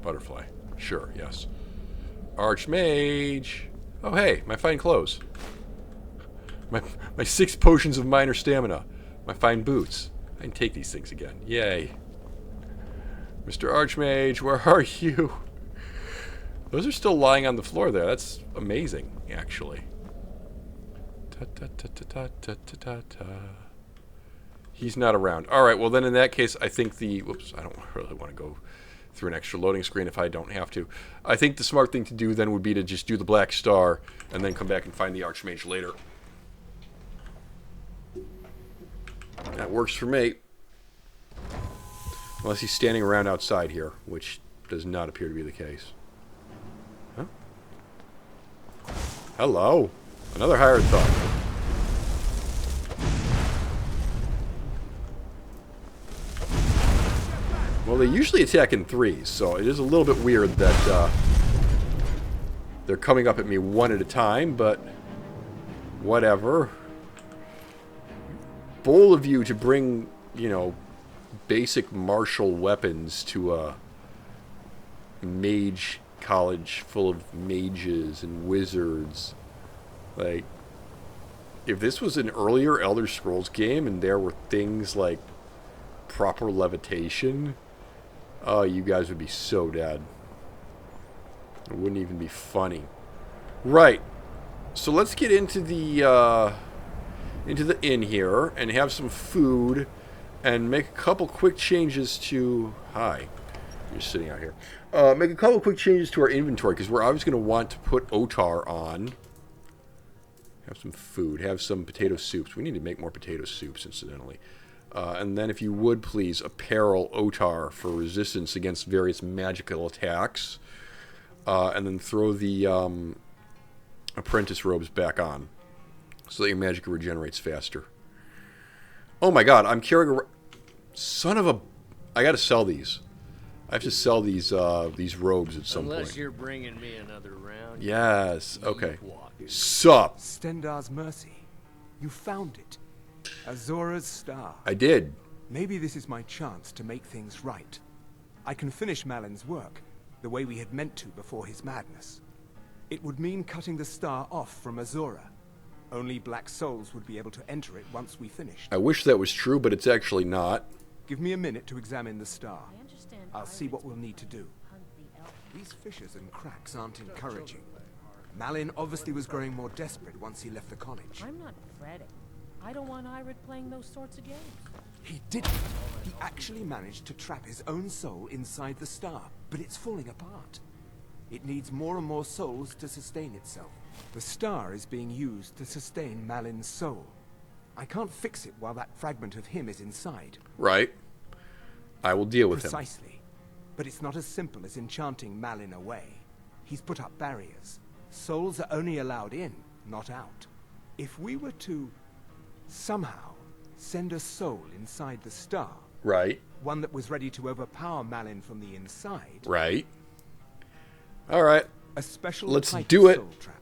Butterfly. Sure, yes. Archmage! Oh, hey, my fine clothes. My 6 potions of minor stamina. My fine boots. I can take these things again. Yay. Mr. Archmage, where are you? Those are still lying on the floor there. That's amazing, actually. Ta-ta-ta-ta-ta-ta-ta-ta. He's not around. Alright, well then in that case, I think the... Whoops, I don't really want to go through an extra loading screen if I don't have to. I think the smart thing to do then would be to just do the Black Star and then come back and find the Archmage later. That works for me. Unless he's standing around outside here, which does not appear to be the case. Huh? Hello. Another hired thought. Well, they usually attack in 3s, so it is a little bit weird that they're coming up at me one at a time, but whatever. Bold of you to bring, you know, basic martial weapons to a mage college full of mages and wizards. Like, if this was an earlier Elder Scrolls game and there were things like proper levitation, oh, you guys would be so dead. It wouldn't even be funny. Right. So let's get into the inn here and have some food and make a couple quick changes to... Hi. You're sitting out here. Make a couple quick changes to our inventory because we're always going to want to put Otar on. Have some food. Have some potato soups. We need to make more potato soups, incidentally. And then, if you would please, apparel Otar for resistance against various magical attacks. And then throw the apprentice robes back on so that your magic regenerates faster. Oh my god, I'm carrying a... Son of a... I gotta sell these. I have to sell these robes at some point. Unless you're bringing me another round. Yes, okay. Sup? Stendarr's mercy. You found it. Azora's star. I did. Maybe this is my chance to make things right. I can finish Malin's work, the way we had meant to before his madness. It would mean cutting the star off from Azora. Only black souls would be able to enter it once we finished. I wish that was true, but it's actually not. Give me a minute to examine the star. I'll see what we'll need to do. These fissures and cracks aren't encouraging. Malin obviously was growing more desperate once he left the college. I'm not fretting. I don't want Irid playing those sorts of games. He didn't. He actually managed to trap his own soul inside the star, but it's falling apart. It needs more and more souls to sustain itself. The star is being used to sustain Malin's soul. I can't fix it while that fragment of him is inside. Right. I will deal with him. Precisely. But it's not as simple as enchanting Malin away. He's put up barriers. Souls are only allowed in, not out. If we were to somehow send a soul inside the star... Right. One that was ready to overpower Malin from the inside... Right. Alright. A special Let's type do of it. soul trap,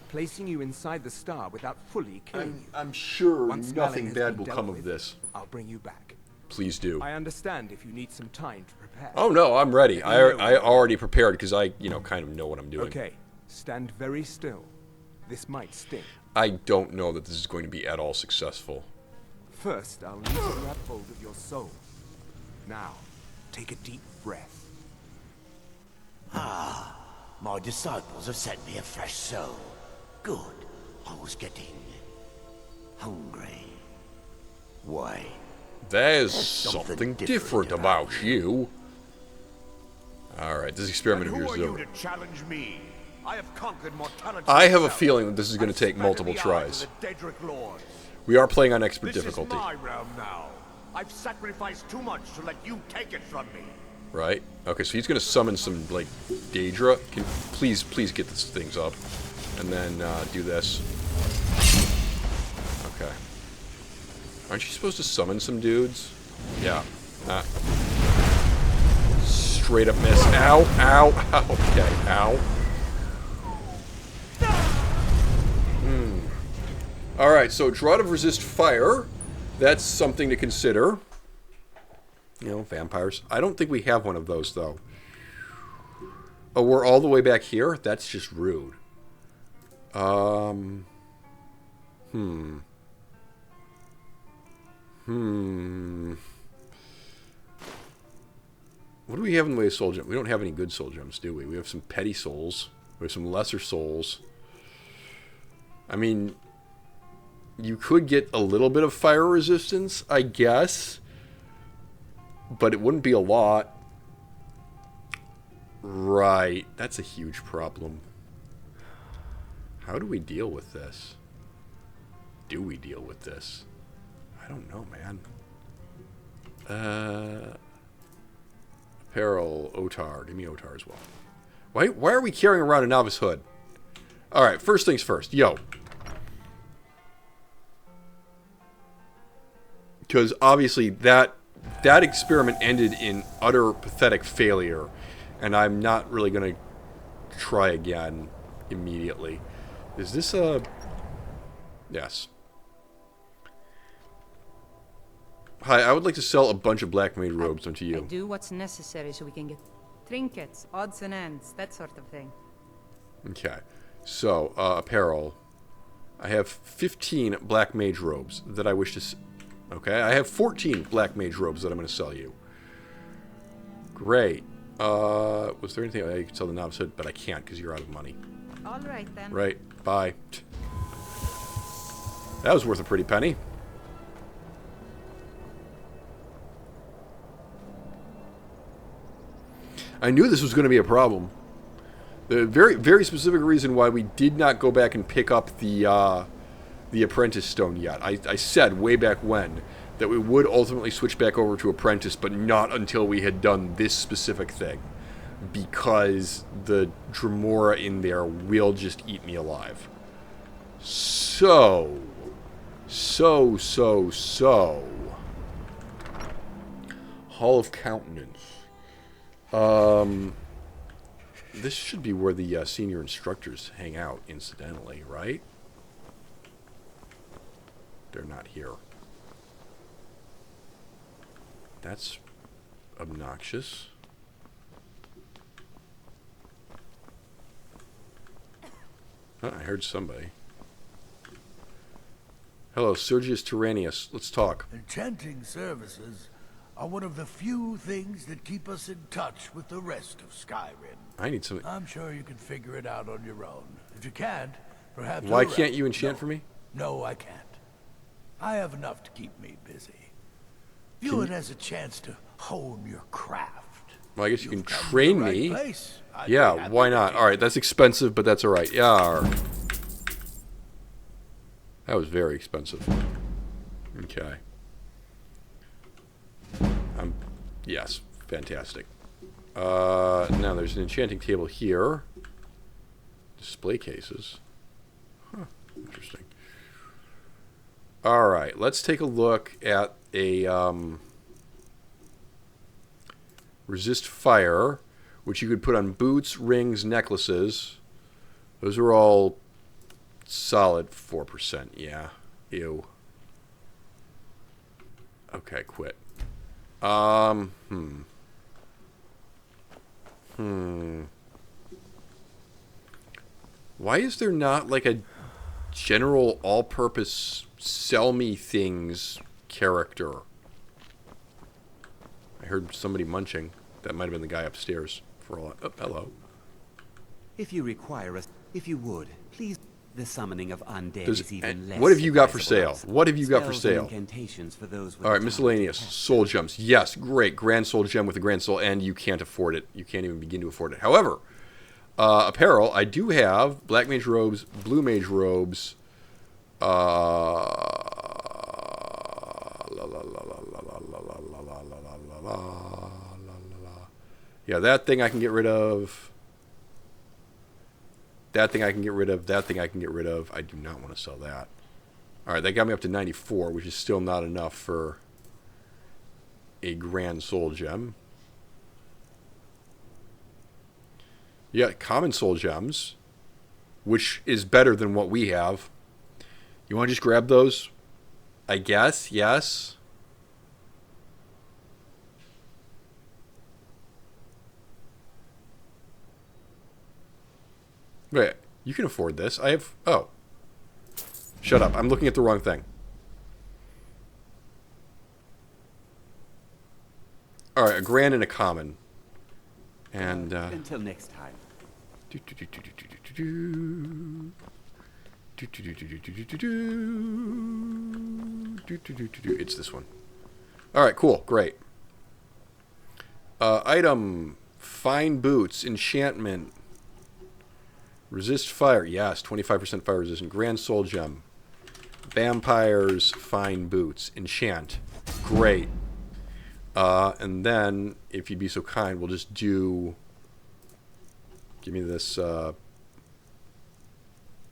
placing you inside the star without fully killing you. I'm sure Once nothing Malin has bad been will dealt come of with, this. I'll bring you back. Please do. I understand if you need some time to prepare. Oh no, I'm ready. I already prepared because I, kind of know what I'm doing. Okay, stand very still. This might sting. I don't know that this is going to be at all successful. First, I'll need to grab hold of your soul. Now, take a deep breath. Ah, my disciples have sent me a fresh soul. Good. I was getting hungry. Why? There's something different about you. Alright, this experiment of yours is over. To challenge me? I have conquered mortality. I have a feeling that this is going to take multiple tries. We are playing on expert difficulty. This is my realm now. I've sacrificed too much to let you take it from me. Right? Okay, so he's going to summon some, like, Daedra. Please get these things up. And then do this. Okay. Aren't you supposed to summon some dudes? Yeah. Straight up miss. Ow, ow, ow. Okay, ow. Alright, so Draught of Resist Fire. That's something to consider. You know, vampires. I don't think we have one of those, though. Oh, we're all the way back here? That's just rude. What do we have in the way of soul gems? We don't have any good soul gems, do we? We have some petty souls. We have some lesser souls. I mean, you could get a little bit of fire resistance, I guess. But it wouldn't be a lot. Right. That's a huge problem. How do we deal with this? Do we deal with this? I don't know, man. Apparel, Otar. Give me Otar as well. Why are we carrying around a novice hood? Alright, first things first. Yo. Because obviously that experiment ended in utter pathetic failure. And I'm not really going to try again immediately. Is this a... Yes. Hi, I would like to sell a bunch of Black Mage robes onto you. I do what's necessary so we can get trinkets, odds and ends, that sort of thing. Okay. So, apparel. I have 15 Black Mage robes that I wish to... Okay, I have 14 Black Mage robes that I'm going to sell you. Great. Was there anything I could sell the novice hood? But I can't because you're out of money. All right, then. Right. Bye. That was worth a pretty penny. I knew this was going to be a problem. The very, very specific reason why we did not go back and pick up the Apprentice Stone yet. I said way back when that we would ultimately switch back over to Apprentice, but not until we had done this specific thing. Because the Dremora in there will just eat me alive. So. Hall of Countenance. This should be where the senior instructors hang out, incidentally, right? They're not here. That's obnoxious. Huh, I heard somebody. Hello, Sergius Tyrannius. Let's talk. Enchanting services are one of the few things that keep us in touch with the rest of Skyrim. I need some... I'm sure you can figure it out on your own. If you can't, perhaps... Why can't you enchant for me? No, I can't. I have enough to keep me busy. View it as a chance to hone your craft. Well, I guess you can train me. Place. Yeah, why not? Alright, that's expensive, but that's alright. Yeah. That was very expensive. Okay. Yes, fantastic. Now there's an enchanting table here. Display cases. Huh, interesting. Alright, let's take a look at a resist fire, which you could put on boots, rings, necklaces. Those are all solid 4%. Yeah. Ew. Okay, quit. Why is there not like a general all-purpose sell me things character? I heard somebody munching. That might have been the guy upstairs. For all. Oh, hello. If you require us, if you would, please. The summoning of undead is even less. What have you got for sale? What have you got for sale? For those all right, miscellaneous soul gems. Yes, great, grand soul gem with a grand soul, and you can't afford it. You can't even begin to afford it. However, apparel. I do have black mage robes, blue mage robes. Yeah, that thing I can get rid of. That thing I can get rid of. That thing I can get rid of. I do not want to sell that. Alright, that got me up to 94, which is still not enough for a grand soul gem. Yeah, common soul gems, which is better than what we have. You want to just grab those? I guess, yes. Wait, you can afford this. I have... Oh. Shut up. I'm looking at the wrong thing. Alright, a grand and a common. And, Until next time. It's this one. Alright, cool. Great. Item. Fine boots. Enchantment. Resist fire. Yes, 25% fire resistant. Grand soul gem. Vampires. Fine boots. Enchant. Great. And then, if you'd be so kind, we'll just do... Give me this...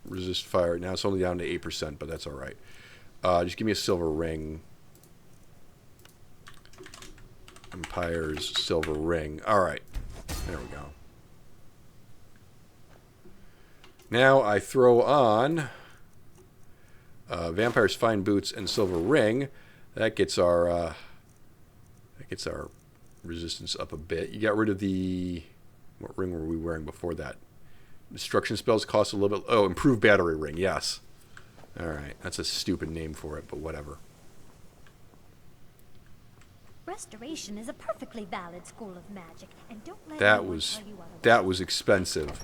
resist fire. Now it's only down to 8%, but that's alright. Just give me a silver ring. Empire's silver ring. Alright. There we go. Now I throw on Vampire's fine boots and silver ring. That gets our resistance up a bit. You got rid of the... What ring were we wearing before that? Destruction spells cost a little bit... Oh, improved battery ring, yes. Alright, that's a stupid name for it, but whatever. Restoration is a perfectly valid school of magic, and don't let That was expensive.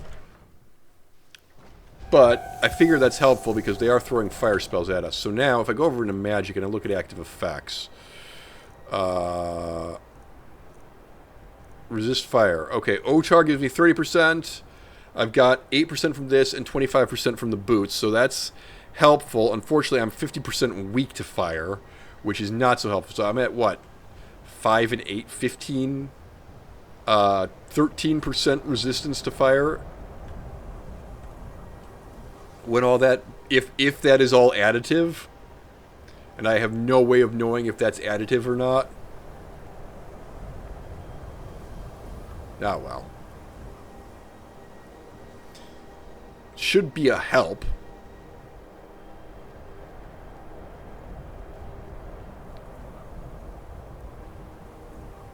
But I figure that's helpful because they are throwing fire spells at us. So now, if I go over into magic and I look at active effects... resist fire. Okay, Ochar gives me 30%. I've got 8% from this and 25% from the boots, so that's helpful. Unfortunately, I'm 50% weak to fire, which is not so helpful. So I'm at, what, 5 and 8, 15, 13% resistance to fire. When all that, if that is all additive, and I have no way of knowing if that's additive or not. Oh, well. Should be a help.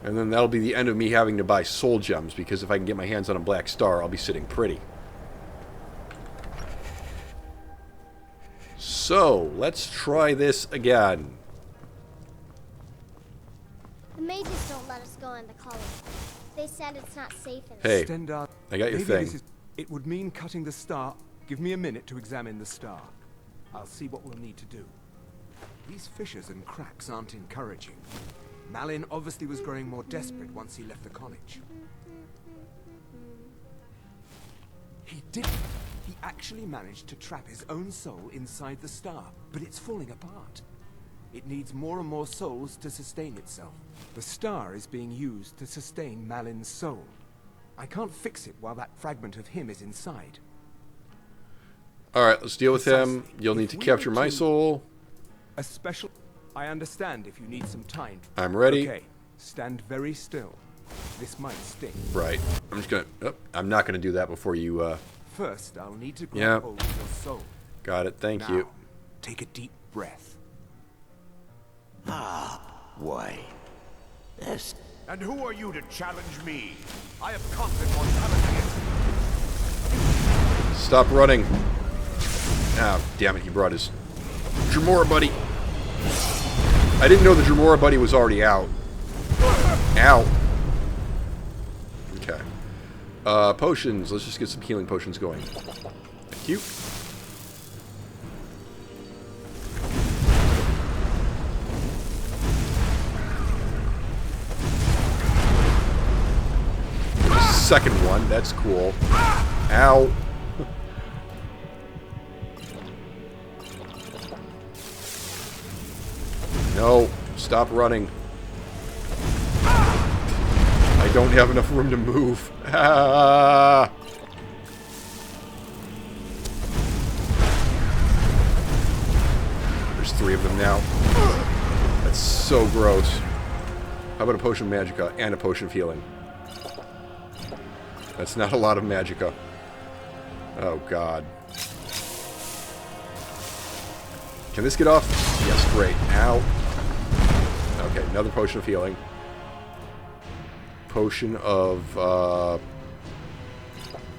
And then that'll be the end of me having to buy soul gems, because if I can get my hands on a black star, I'll be sitting pretty. So, let's try this again. The mages don't let us go into college. They said it's not safe in Hey, Stendar, I got your thing. It would mean cutting the star. Give me a minute to examine the star. I'll see what we'll need to do. These fissures and cracks aren't encouraging. Malin obviously was growing more desperate once he left the college. He didn't. He actually managed to trap his own soul inside the star, but it's falling apart. It needs more and more souls to sustain itself. The star is being used to sustain Malin's soul. I can't fix it while that fragment of him is inside. Alright, let's deal with him. You'll need to capture my soul. A special... I understand if you need some time. I'm ready. Okay, stand very still. This might sting. Right. I'm just gonna... Oh, I'm not gonna do that before you, First, I'll need to grab hold of your soul. Got it, thank you. Take a deep breath. Why? Yes. And who are you to challenge me? I have conquered mortality. Stop running. Oh, damn it, he brought his Dremora buddy. I didn't know the Dremora buddy was already out. Ow. Okay. Potions. Let's just get some healing potions going. Thank you. Second one. That's cool. Ow. No. Stop running. I don't have enough room to move. Ah. There's 3 of them now. That's so gross. How about a potion of magicka and a potion of healing? That's not a lot of magicka. Oh, God. Can this get off? Yes, great. Ow. Okay, another potion of healing. Potion of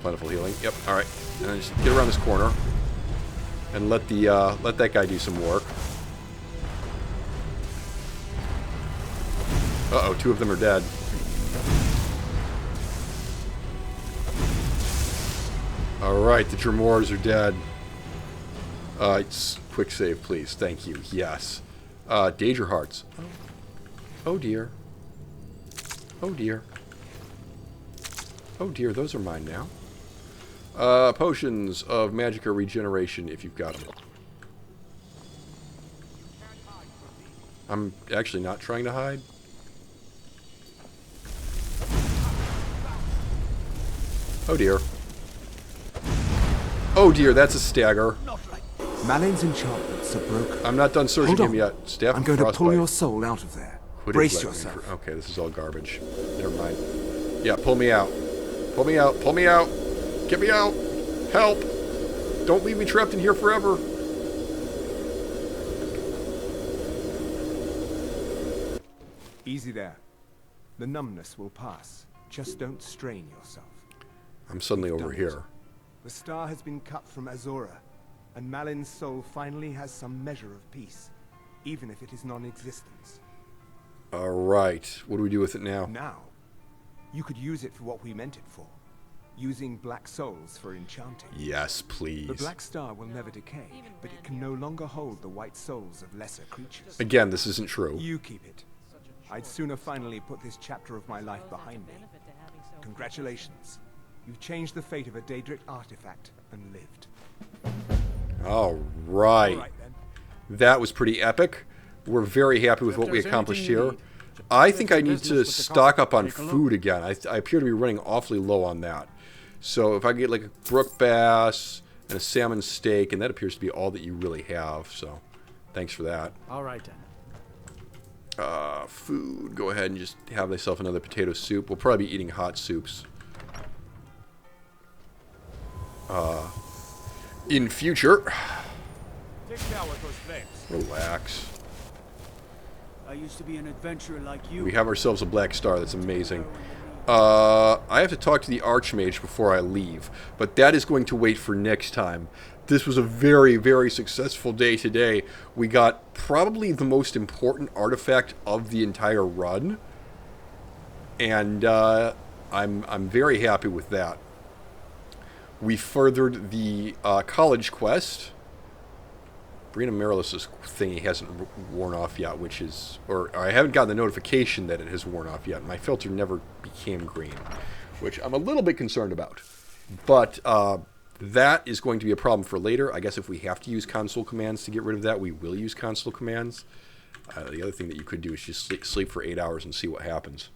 plentiful healing. Yep. All right. And then just get around this corner and let that guy do some work. Uh-oh, 2 of them are dead. All right, the Dremors are dead. Quick save, please. Thank you. Yes. Danger Hearts. Oh dear. Oh dear. Oh dear, those are mine now. Potions of Magicka Regeneration, if you've got them. I'm actually not trying to hide. Oh dear. Oh dear, that's a stagger. Malin's enchantments are broken. I'm not done searching him yet. Staff I'm going to pull your soul out of there. Brace yourself. Okay, this is all garbage. Never mind. Yeah, pull me out. Pull me out. Pull me out. Get me out. Help. Don't leave me trapped in here forever. Easy there. The numbness will pass. Just don't strain yourself. I'm suddenly over here. The star has been cut from Azora, and Malin's soul finally has some measure of peace, even if it is non-existence. Alright, what do we do with it now? Now, you could use it for what we meant it for, using black souls for enchanting. Yes, please. The black star will never decay, but it can no longer hold the white souls of lesser creatures. Again, this isn't true. You keep it. I'd sooner finally put this chapter of my life behind me. Congratulations. You've changed the fate of a Daedric artifact and lived. All right. Then. That was pretty epic. We're very happy with what we accomplished here. I think I need to stock up on food again. I appear to be running awfully low on that. So if I get like a brook bass and a salmon steak, and that appears to be all that you really have. So thanks for that. All right then. Food. Go ahead and just have myself another potato soup. We'll probably be eating hot soups. In future. Relax. I used to be an adventurer like you. We have ourselves a black star. That's amazing. I have to talk to the Archmage before I leave, but that is going to wait for next time. This was a very, very successful day today. We got probably the most important artifact of the entire run, and I'm very happy with that. We furthered the college quest. Brina Marilis' thingy hasn't worn off yet, which is... Or I haven't gotten the notification that it has worn off yet. My filter never became green, which I'm a little bit concerned about. But that is going to be a problem for later. I guess if we have to use console commands to get rid of that, we will use console commands. The other thing that you could do is just sleep for 8 hours and see what happens.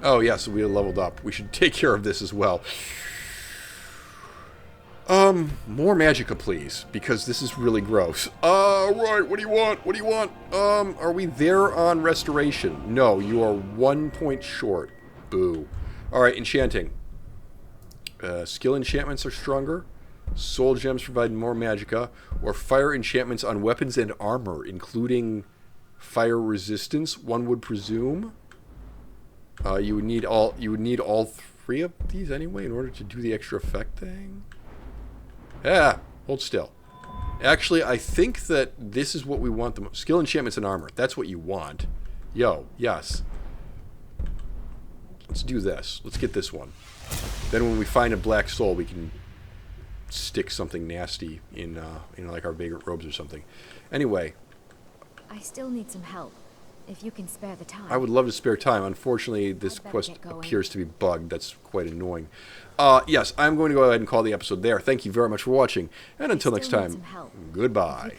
Oh, yeah, so we leveled up. We should take care of this as well. More Magicka, please, because this is really gross. Right, what do you want? What do you want? Are we there on restoration? No, you are 1 point short. Boo. Alright, enchanting. Skill enchantments are stronger. Soul gems provide more Magicka. Or fire enchantments on weapons and armor, including fire resistance, one would presume. You would need all 3 of these anyway in order to do the extra effect thing. Yeah, hold still. Actually, I think that this is what we want the most. Skill enchantments and armor. That's what you want. Yo, yes. Let's do this. Let's get this one. Then when we find a black soul, we can stick something nasty in like our vagrant robes or something. Anyway. I still need some help. If you can spare the time. I would love to spare time. Unfortunately, this quest appears to be bugged. That's quite annoying. Yes, I'm going to go ahead and call the episode there. Thank you very much for watching. And until next time, goodbye.